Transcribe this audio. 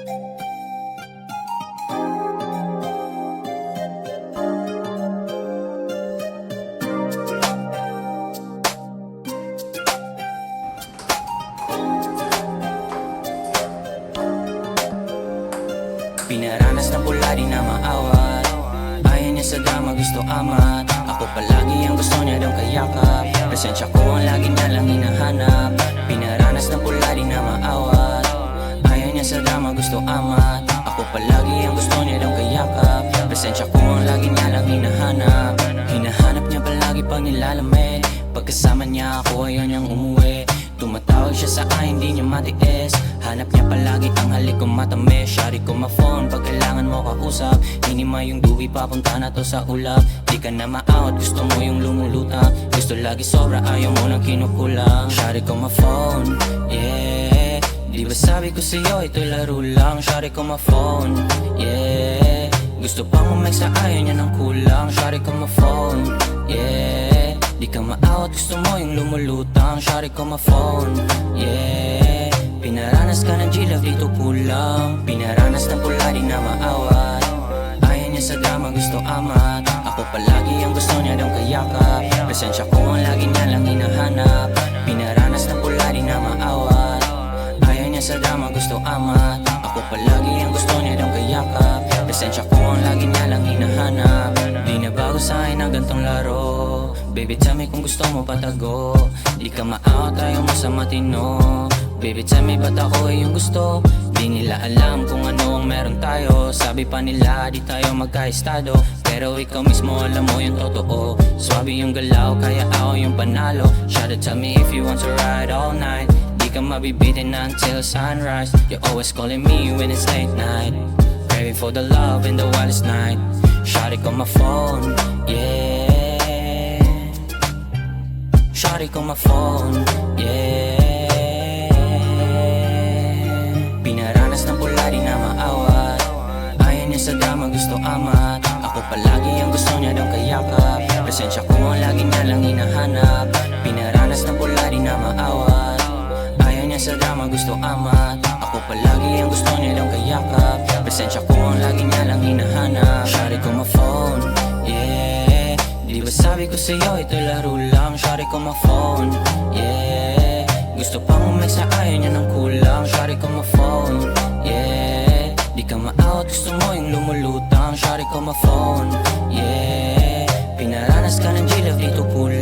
Pinaranas ng pula di na maawat. Ayaw niya sa drama, gusto amat. Ako palagi ang gusto niya daw kayakap. Presensya ko ang lagi niya lang hinahanap. Pinaranas ng pula di na maawat. Ayaw niya sa drama, gusto amat. Ako palagi ang gusto niya daw kayakap. Presensya ko ang lagi niya lang hinahanap. Hinahanap niya palagi pag nilalamig. Pagkasama niya ako ayaw niyang umuwi. Tumatawag siya sa akin, di niya matiis. Hanap niya palagi ang halik kong matamis. Shari ko ma-phone pag kailangan mo kausap. Hinima yung duwi, papunta na to sa ulap. Di ka na ma-out, gusto mo yung lumulutang. Gusto lagi sobra, ayaw mo nang kinukulang. Shari ko ma-phone, yeah. Di ba sabi ko sa'yo, ito'y laro lang. Shari ko ma-phone, yeah. Gusto pang umay sa ayaw niya ng kulang. Shari ko ma-phone, yeah. Di ka ma-out, gusto mo yung lumulutang. Shari ko ma-phone, yeah. Pinaranas ka ng G-Love, dito kulang. Pinaranas ng pula, di na maawat. Ayaw niya sa drama, gusto amat. Ako palagi ang gusto niya daw kayakap. Presensya ko ang lagi niya lang hinahanap. Pinaranas ng pula, di na maawat. Ayaw niya sa drama, gusto amat. Ako palagi ang gusto niya daw kayakap. Presensya ko ang lagi niya lang hinahanap. Di na bago sa akin ang gantong laro. Baby, tell me kung gusto mo patago. Di ka ma-out, ayaw mo sa matino. Baby, tell me ba't ako yung gusto? Di nila alam kung ano ang meron tayo. Sabi pa nila di tayo magkaestado. Pero ikaw mismo alam mo yung totoo. Swabe yung galaw, kaya ako yung panalo. Shoulda tell me if you want to ride all night. Di ka mabibitin until sunrise. You're always calling me when it's late night. Craving for the love in the wildest night. Shawty ko my phone, yeah. Shawty ko my phone, yeah. Pinaranas ng pula, di na maawat. Ayaw niya sa drama, gusto amat. Ako palagi ang gusto niya daw kayakap. Presensya ko ang lagi niya lang hinahanap. Pinaranas ng pula, di na maawat. Ayaw niya sa drama, gusto amat. Ako palagi ang gusto niya daw kayakap. Presensya ko ang lagi niya lang hinahanap. Shawty ko my phone, yeah. Di ba sabi ko sa'yo, ito'y laro lang. Shawty ko my phone, yeah. Gusto pang umay sa ayaw niya ng kulang. Shawty ko my phone, yeah. Di ka ma-out, gusto mo yung lumulutang. Shawty ko my phone, yeah. Pinaranas ka ng G-Love, dito kulang.